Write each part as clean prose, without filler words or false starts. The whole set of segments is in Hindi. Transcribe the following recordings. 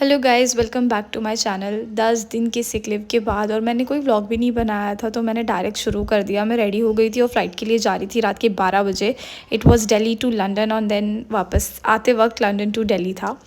Hello guys, welcome back to my channel. 10 दिन के सिक लीव के बाद और मैंने कोई व्लॉग भी नहीं बनाया था, तो मैंने डायरेक्ट शुरू कर दिया। मैं रेडी हो गई थी और फ़्लाइट के लिए जा रही थी रात के 12 बजे। It was Delhi to London और देन वापस आते वक्त लंदन टू दिल्ली था।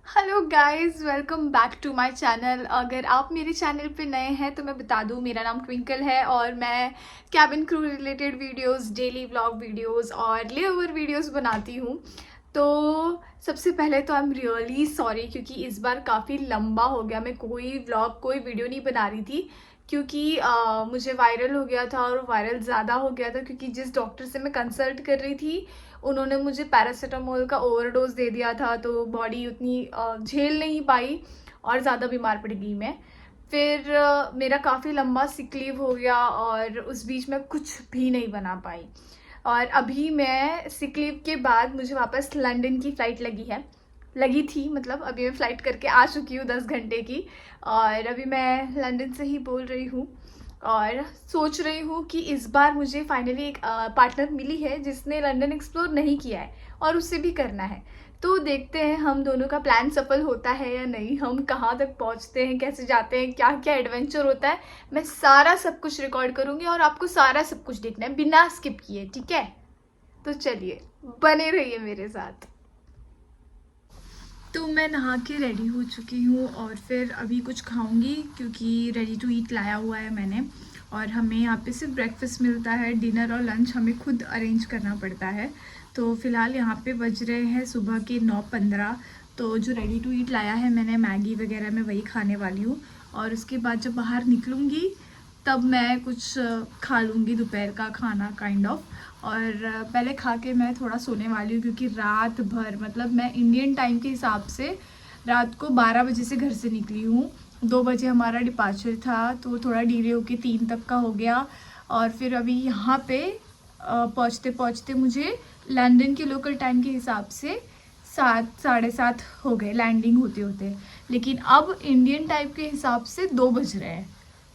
Hello guys, welcome back to my channel. अगर आप मेरे चैनल पे नए हैं तो मैं बता दूं, मेरा नाम ट्विंकल है और मैं cabin crew related videos, daily vlog videos और लेओवर वीडियोस बनाती हूं। तो सबसे पहले तो आई एम रियली सॉरी, क्योंकि इस बार काफ़ी लंबा हो गया। मैं कोई व्लॉग कोई वीडियो नहीं बना रही थी क्योंकि मुझे वायरल हो गया था और वायरल ज़्यादा हो गया था क्योंकि जिस डॉक्टर से मैं कंसल्ट कर रही थी उन्होंने मुझे पैरासीटामोल का ओवरडोज दे दिया था, तो बॉडी उतनी झेल नहीं पाई और ज़्यादा बीमार पड़ गई मैं। फिर मेरा काफ़ी लंबा सिक लीव हो गया और उस बीच में कुछ भी नहीं बना पाई। और अभी मैं सिक लीव के बाद मुझे वापस लंदन की फ़्लाइट लगी थी, मतलब अभी मैं फ़्लाइट करके आ चुकी हूँ 10 घंटे की। और अभी मैं लंदन से ही बोल रही हूँ और सोच रही हूँ कि इस बार मुझे फाइनली एक पार्टनर मिली है जिसने लंदन एक्सप्लोर नहीं किया है और उससे भी करना है। तो देखते हैं हम दोनों का प्लान सफल होता है या नहीं, हम कहाँ तक पहुँचते हैं, कैसे जाते हैं, क्या क्या एडवेंचर होता है। मैं सारा सब कुछ रिकॉर्ड करूँगी और आपको सारा सब कुछ देखना है बिना स्किप किए, ठीक है? तो चलिए, बने रहिए मेरे साथ। तो मैं नहा के रेडी हो चुकी हूँ और फिर अभी कुछ खाऊंगी क्योंकि रेडी टू ईट लाया हुआ है मैंने। और हमें यहाँ पे सिर्फ ब्रेकफास्ट मिलता है, डिनर और लंच हमें खुद अरेंज करना पड़ता है। तो फ़िलहाल यहाँ पे बज रहे हैं सुबह के 9:15। तो जो रेडी टू ईट लाया है मैंने, मैगी वगैरह मैं वही खाने वाली हूँ। और उसके बाद जब बाहर निकलूँगी तब मैं कुछ खा लूँगी दोपहर का खाना काइंड ऑफ। और पहले खा के मैं थोड़ा सोने वाली हूँ क्योंकि रात भर, मतलब मैं इंडियन टाइम के हिसाब से रात को 12 बजे से घर से निकली हूँ। 2 बजे हमारा डिपार्चर था, तो थोड़ा डिले होके 3 तक का हो गया। और फिर अभी यहाँ पे पहुँचते पहुँचते मुझे लंदन के लोकल टाइम के हिसाब से 7 साढ़े 7 हो गए लैंडिंग होते होते। लेकिन अब इंडियन टाइम के हिसाब से 2 बज रहे हैं,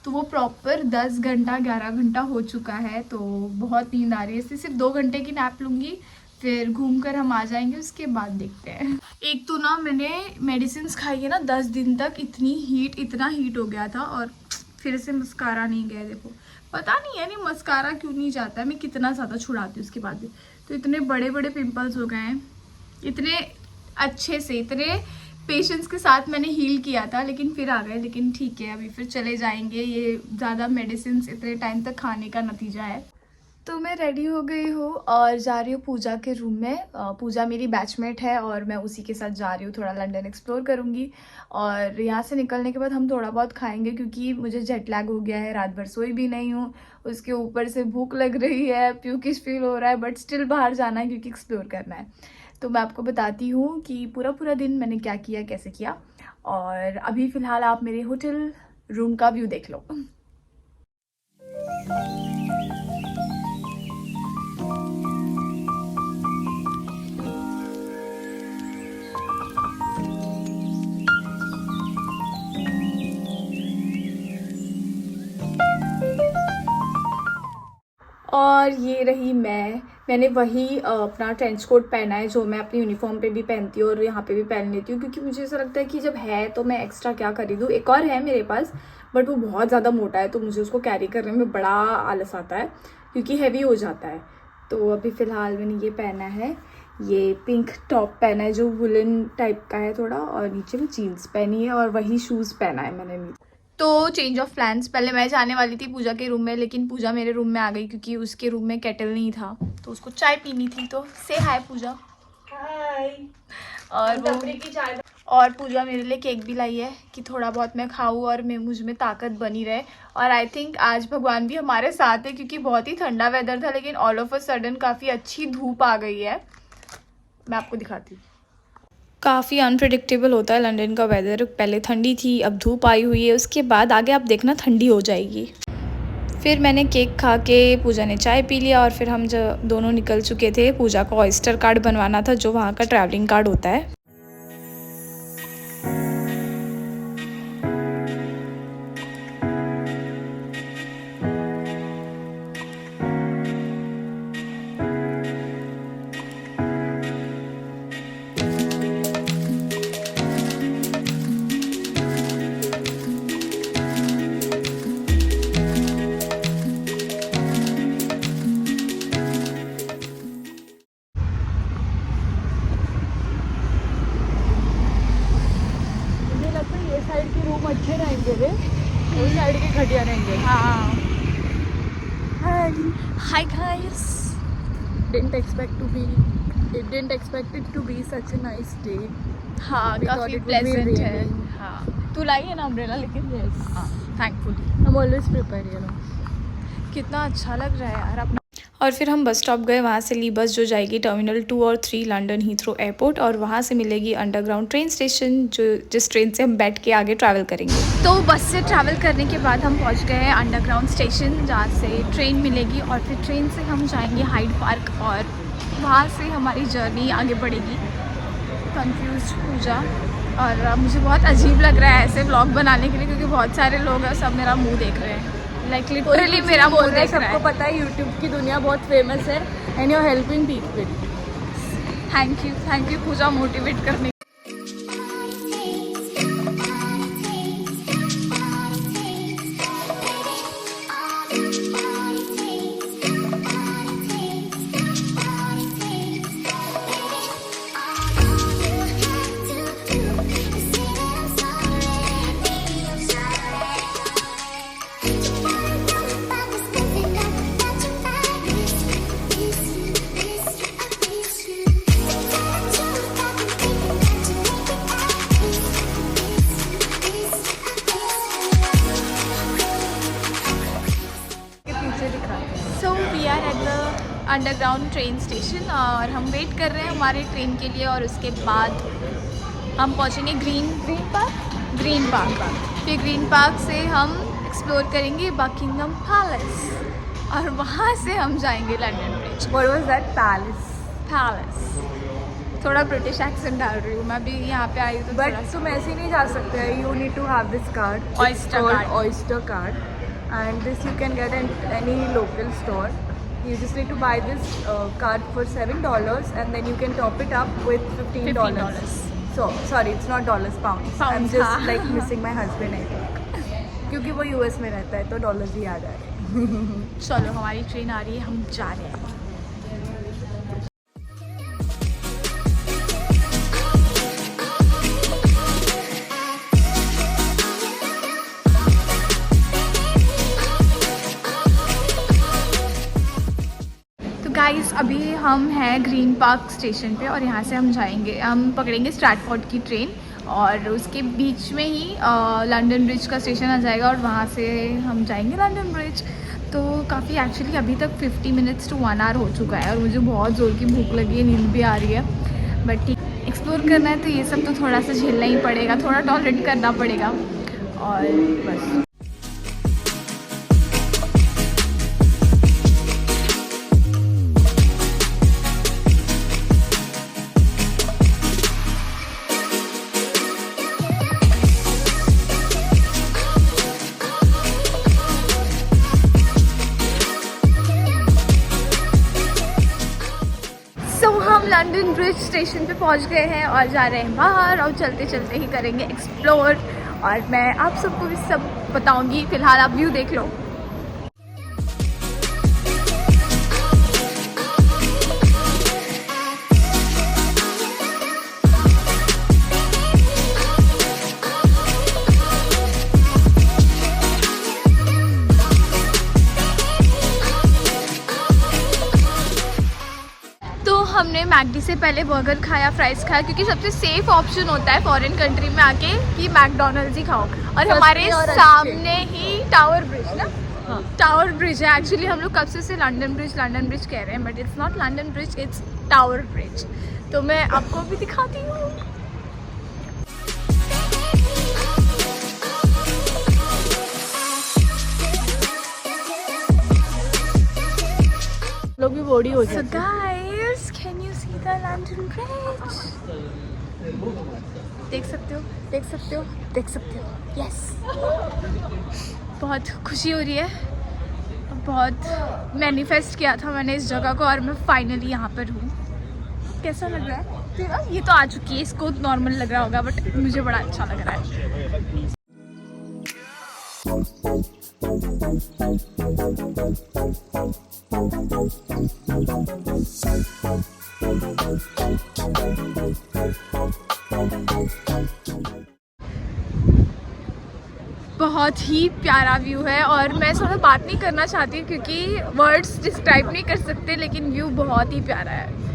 तो वो प्रॉपर 10 घंटा 11 घंटा हो चुका है। तो बहुत नींद आ रही है, इसलिए सिर्फ 2 घंटे की नैप लूँगी, फिर घूम कर हम आ जाएंगे। उसके बाद देखते हैं। एक तो ना मैंने मेडिसिन खाई है ना 10 दिन तक, इतना हीट हो गया था और फिर से मस्कारा नहीं गया। देखो, पता नहीं है नहीं मस्कारा क्यों नहीं जाता है, मैं कितना ज़्यादा छुड़ाती हूँ उसके बाद भी। तो इतने बड़े बड़े पिम्पल्स हो गए हैं, इतने अच्छे से, इतने पेशेंस के साथ मैंने हील किया था, लेकिन फिर आ गए। लेकिन ठीक है, अभी फिर चले जाएंगे। ये ज़्यादा मेडिसिन इतने टाइम तक खाने का नतीजा है। तो मैं रेडी हो गई हूँ और जा रही हूँ पूजा के रूम में। पूजा मेरी बैचमेट है और मैं उसी के साथ जा रही हूँ, थोड़ा लंदन एक्सप्लोर करूँगी। और यहाँ से निकलने के बाद हम थोड़ा बहुत खाएंगे क्योंकि मुझे जेट लैग हो गया है, रात भर सोई भी नहीं हूँ। उसके ऊपर से भूख लग रही है, प्यूकिश फील हो रहा है, बट स्टिल बाहर जाना है क्योंकि एक्सप्लोर करना है। तो मैं आपको बताती हूँ कि पूरा पूरा दिन मैंने क्या किया, कैसे किया। और अभी फ़िलहाल आप मेरे होटल रूम का व्यू देख लो। और ये रही मैंने वही अपना ट्रेंच कोट पहना है जो मैं अपनी यूनिफॉर्म पे भी पहनती हूँ और यहाँ पे भी पहन लेती हूँ, क्योंकि मुझे ऐसा लगता है कि जब है तो मैं एक्स्ट्रा क्या खरीदूँ। एक और है मेरे पास, बट वो बहुत ज़्यादा मोटा है तो मुझे उसको कैरी करने में बड़ा आलस आता है क्योंकि हैवी हो जाता है। तो अभी फ़िलहाल मैंने ये पहना है, ये पिंक टॉप पहना है जो वुलन टाइप का है थोड़ा, और नीचे में जीन्स पहनी है और वही शूज़ पहना है मैंने नीचे। तो चेंज ऑफ प्लान्स, पहले मैं जाने वाली थी पूजा के रूम में, लेकिन पूजा मेरे रूम में आ गई क्योंकि उसके रूम में केटल नहीं था, तो उसको चाय पीनी थी। तो से हाय पूजा। हाय। और पूजा मेरे लिए केक भी लाई है कि थोड़ा बहुत मैं खाऊं और मैं मुझ में ताकत बनी रहे। और आई थिंक आज भगवान भी हमारे साथ है क्योंकि बहुत ही ठंडा वेदर था, लेकिन ऑल ऑफ अ सडन काफ़ी अच्छी धूप आ गई है। मैं आपको दिखाती हूँ। काफ़ी अनप्रिडिक्टेबल होता है लंदन का वेदर। पहले ठंडी थी, अब धूप आई हुई है, उसके बाद आगे आप देखना ठंडी हो जाएगी। फिर मैंने केक खा के, पूजा ने चाय पी लिया और फिर हम जब दोनों निकल चुके थे। पूजा को ऑयस्टर कार्ड बनवाना था जो वहाँ का ट्रैवलिंग कार्ड होता है। साइड के रूम अच्छे रहेंगे रे, उस साइड के घटिया रहेंगे। हाँ। Hi guys. Didn't expect it to be such a nice day. हाँ, We thought काफ़ी it would be प्लेजेंट है। raining. हाँ, तू लाई है ना अम्ब्रेला, लेकिन Yes. हाँ, thankfully. I'm always prepared, you know. कितना अच्छा लग रहा है यार अपना। और फिर हम बस स्टॉप गए, वहाँ से ली बस जो जाएगी टर्मिनल 2 और 3 लंदन हीथ्रो एयरपोर्ट, और वहाँ से मिलेगी अंडरग्राउंड ट्रेन स्टेशन, जो जिस ट्रेन से हम बैठ के आगे ट्रैवल करेंगे। तो बस से ट्रैवल करने के बाद हम पहुँच गए हैं अंडरग्राउंड स्टेशन, जहाँ से ट्रेन मिलेगी और फिर ट्रेन से हम जाएंगे हाइड पार्क और वहाँ से हमारी जर्नी आगे बढ़ेगी। कंफ्यूज पूजा, और मुझे बहुत अजीब लग रहा है ऐसे व्लॉग बनाने के लिए, क्योंकि बहुत सारे लोग हैं, सब मेरा मुँह देख रहे हैं, लाइक लिटरली मेरा मुँह देख रहा है। सबको पता है यूट्यूब की दुनिया बहुत फेमस है and you are helping people. Thank you Puja motivate करने। So we are at the underground train station और हम वेट कर रहे हैं हमारे ट्रेन के लिए, और उसके बाद हम पहुंचेंगे ग्रीन पार्क। फिर ग्रीन पार्क से हम एक्सप्लोर करेंगे बकिंगम पैलेस, और वहाँ से हम जाएंगे London bridge. What was that palace? थोड़ा ब्रिटिश एक्सेंट डाल रही हूँ मैं भी, यहाँ पे आई तो But तुम ऐसे नहीं जा सकते, you need to have this card. Oyster It's called card. Oyster card, and this you can get at any local store. You just need to buy this card for $7, and then you can top it up with $15. So sorry, it's not dollars, pounds. I'm Pounds, just हाँ. like missing my husband, I think. क्योंकि वो US में रहता है तो डॉलर्स ही याद आ रहे हैं। चलो हमारी ट्रेन आ रही है, हम जा रहे हैं। गाइस अभी हम हैं ग्रीन पार्क स्टेशन पे, और यहाँ से हम पकड़ेंगे स्ट्रैटफोर्ड की ट्रेन, और उसके बीच में ही लंदन ब्रिज का स्टेशन आ जाएगा, और वहाँ से हम जाएंगे लंदन ब्रिज। तो काफ़ी एक्चुअली अभी तक 50 मिनट्स to 1 hour हो चुका है, और मुझे बहुत ज़ोर की भूख लगी है, नींद भी आ रही है, बट ठीक, एक्सप्लोर करना है तो ये सब तो थोड़ा सा झेलना ही पड़ेगा, थोड़ा टॉलरेट करना पड़ेगा, और बस। हम लंदन ब्रिज स्टेशन पे पहुंच गए हैं और जा रहे हैं बाहर, और चलते चलते ही करेंगे एक्सप्लोर, और मैं आप सबको भी सब बताऊंगी। फिलहाल आप व्यू देख लो। हमने मैकडी से पहले बर्गर खाया, फ्राइज खाया, क्योंकि सबसे सेफ ऑप्शन होता है फॉरेन कंट्री में आके कि मैकडोनल्ड्स ही खाओ। और हमारे सामने ही टावर ब्रिज ना, हाँ टावर ब्रिज है। एक्चुअली हम लोग कब से लंदन ब्रिज कह रहे हैं, but it's not London bridge, it's tower bridge. तो मैं आपको भी दिखाती हूँ। लोग भी बॉडी हो जाते हैं। Can you see the London Bridge? देख सकते हो। Yes. बहुत खुशी हो रही है, बहुत मैनिफेस्ट किया था मैंने इस जगह को, और मैं फाइनली यहाँ पर हूँ। कैसा लग रहा है? ये तो आ चुकी है, इसको नॉर्मल लग रहा होगा, बट मुझे बड़ा अच्छा लग रहा है। बहुत ही प्यारा व्यू है और मैं थोड़ा बात नहीं करना चाहती क्योंकि वर्ड्स डिस्क्राइब नहीं कर सकते, लेकिन व्यू बहुत ही प्यारा है।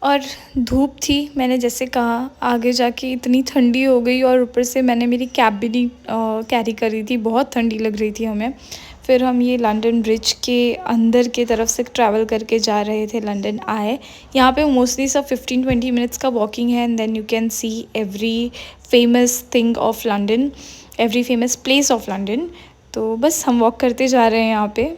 और धूप थी, मैंने जैसे कहा आगे जाके इतनी ठंडी हो गई और ऊपर से मैंने मेरी कैप भी नहीं कैरी करी थी, बहुत ठंडी लग रही थी हमें। फिर हम ये लंदन ब्रिज के अंदर की तरफ से ट्रैवल करके जा रहे थे लंदन आए। यहाँ पे मोस्टली सब 15-20 मिनट्स का वॉकिंग है and then you can see every famous thing of London, every famous place of London. तो बस हम वॉक करते जा रहे हैं यहाँ पे।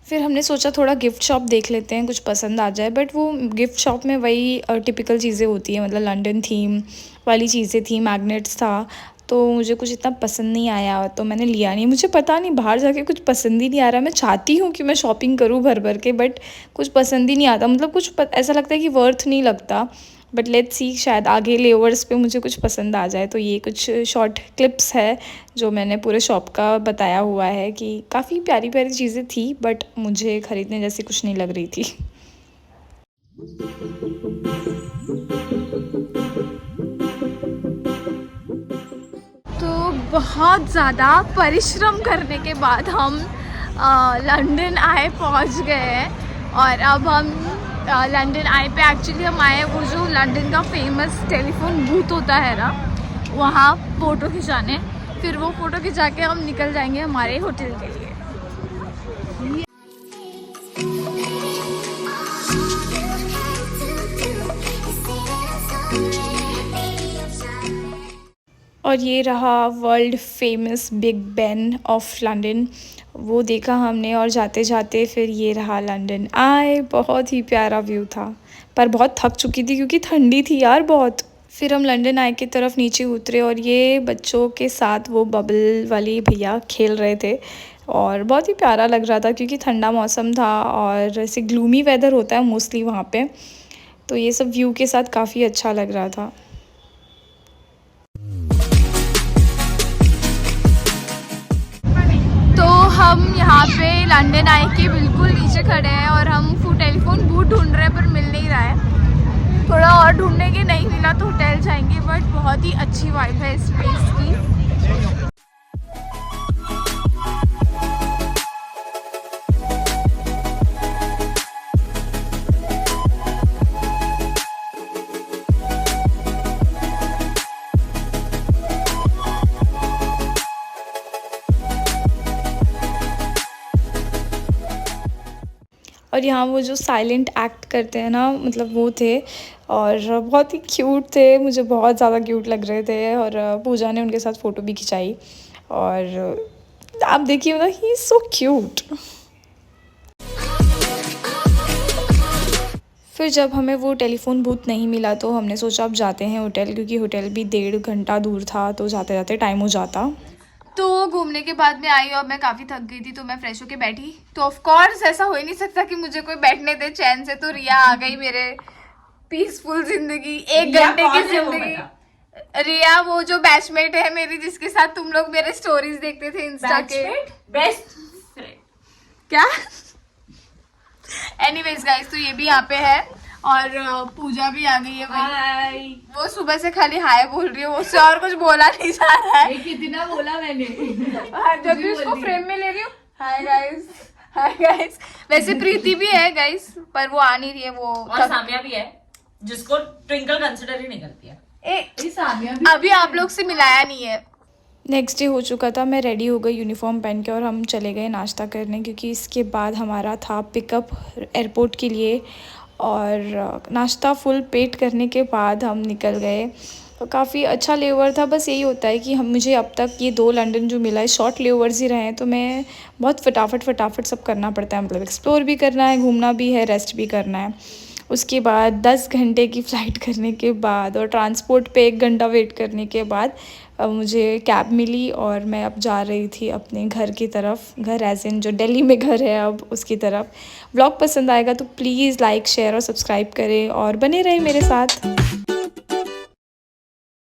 फिर हमने सोचा थोड़ा गिफ्ट शॉप देख लेते हैं, कुछ पसंद आ जाए, बट वो गिफ्ट शॉप में वही टिपिकल चीज़ें होती हैं, मतलब लंदन थीम वाली चीज़ें थी, मैग्नेट्स था, तो मुझे कुछ इतना पसंद नहीं आया तो मैंने लिया नहीं। मुझे पता नहीं, बाहर जाके कुछ पसंद ही नहीं आ रहा। मैं चाहती हूँ कि मैं शॉपिंग करूँ भर भर के, बट कुछ पसंद ही नहीं आता, मतलब कुछ ऐसा लगता है कि वर्थ नहीं लगता। बट लेट्स सी, शायद आगे लेओवर्स पे मुझे कुछ पसंद आ जाए। तो ये कुछ शॉर्ट क्लिप्स है जो मैंने पूरे शॉप का बताया हुआ है कि काफ़ी प्यारी प्यारी चीज़ें थी, बट मुझे ख़रीदने जैसी कुछ नहीं लग रही थी। तो बहुत ज़्यादा परिश्रम करने के बाद हम लंदन आए पहुंच गए हैं और अब हम लंदन आई पे एक्चुअली हम आए वो जो लंदन का फेमस टेलीफोन बूथ होता है ना, वहाँ फ़ोटो खिंचाने। फिर वो फ़ोटो खिंचा के हम निकल जाएंगे हमारे होटल के लिए। और ये रहा world famous big Ben of London, वो देखा हमने। और जाते जाते फिर ये रहा लंदन आए। बहुत ही प्यारा व्यू था, पर बहुत थक चुकी थी क्योंकि ठंडी थी यार बहुत। फिर हम लंदन आए की तरफ नीचे उतरे और ये बच्चों के साथ वो बबल वाली भैया खेल रहे थे और बहुत ही प्यारा लग रहा था क्योंकि ठंडा मौसम था और ऐसे ग्लूमी वेदर होता है मोस्टली वहाँ पे, तो ये सब व्यू के साथ काफ़ी अच्छा लग रहा था। तो हम यहाँ पे लंदन आई के बिल्कुल नीचे खड़े हैं और हम टेलीफोन बूथ ढूंढ रहे हैं पर मिल नहीं रहा है। थोड़ा और ढूंढने के, नहीं मिला तो होटल जाएंगे, बट बहुत ही अच्छी वाइब है इस प्लेस की। और यहाँ वो जो साइलेंट एक्ट करते हैं ना, मतलब वो थे और बहुत ही क्यूट थे, मुझे बहुत ज़्यादा क्यूट लग रहे थे। और पूजा ने उनके साथ फ़ोटो भी खिंचाई और आप देखिए, मतलब ही इज़ सो क्यूट। फिर जब हमें वो टेलीफोन बूथ नहीं मिला तो हमने सोचा अब जाते हैं होटल, क्योंकि होटल भी 1.5 घंटा दूर था, तो जाते जाते टाइम हो जाता। तो घूमने के बाद में आई और मैं काफ़ी थक गई थी, तो मैं फ्रेश होके बैठी। तो ऑफ कोर्स ऐसा हो ही नहीं सकता कि मुझे कोई बैठने दे चैन से, तो रिया आ गई मेरे पीसफुल जिंदगी, 1 घंटे की जिंदगी। रिया वो जो बैचमेट है मेरी, जिसके साथ तुम लोग मेरे स्टोरीज देखते थे इंस्टा के। बेस्ट क्या? एनीवेज गाइस, तो ये भी यहाँ पे है और पूजा भी आ गई है भाई। वो सुबह से खाली हाय बोल रही है, वो उससे और कुछ बोला नहीं जा रहा है। कितना बोला मैंने जब भी उसको फ्रेम में ले रही हूँ, हाय गाइस हाय गाइस। वैसे प्रीति भी है गाइस, पर वो आ नहीं रही है। वो और सामिया भी है, जिसको ट्विंकल कंसिडर ही नहीं करती है। सामिया भी अभी आप लोग से मिलाया नहीं है। नेक्स्ट डे हो चुका था, मैं रेडी हो गई यूनिफॉर्म पहन के और हम चले गए नाश्ता करने, क्योंकि इसके बाद हमारा था पिकअप एयरपोर्ट के लिए। और नाश्ता फुल पेट करने के बाद हम निकल गए काफ़ी अच्छा लेओवर था। बस यही होता है कि मुझे अब तक ये 2 लंदन जो मिला है शॉर्ट लेओवर्स ही रहे हैं, तो मैं बहुत फटाफट सब करना पड़ता है। मतलब एक्सप्लोर भी करना है, घूमना भी है, रेस्ट भी करना है। उसके बाद 10 घंटे की फ़्लाइट करने के बाद और ट्रांसपोर्ट पे 1 घंटा वेट करने के बाद मुझे कैब मिली और मैं अब जा रही थी अपने घर की तरफ। घर एज़ इन जो दिल्ली में घर है अब उसकी तरफ। व्लॉग पसंद आएगा तो प्लीज़ लाइक, शेयर और सब्सक्राइब करें और बने रहें मेरे साथ।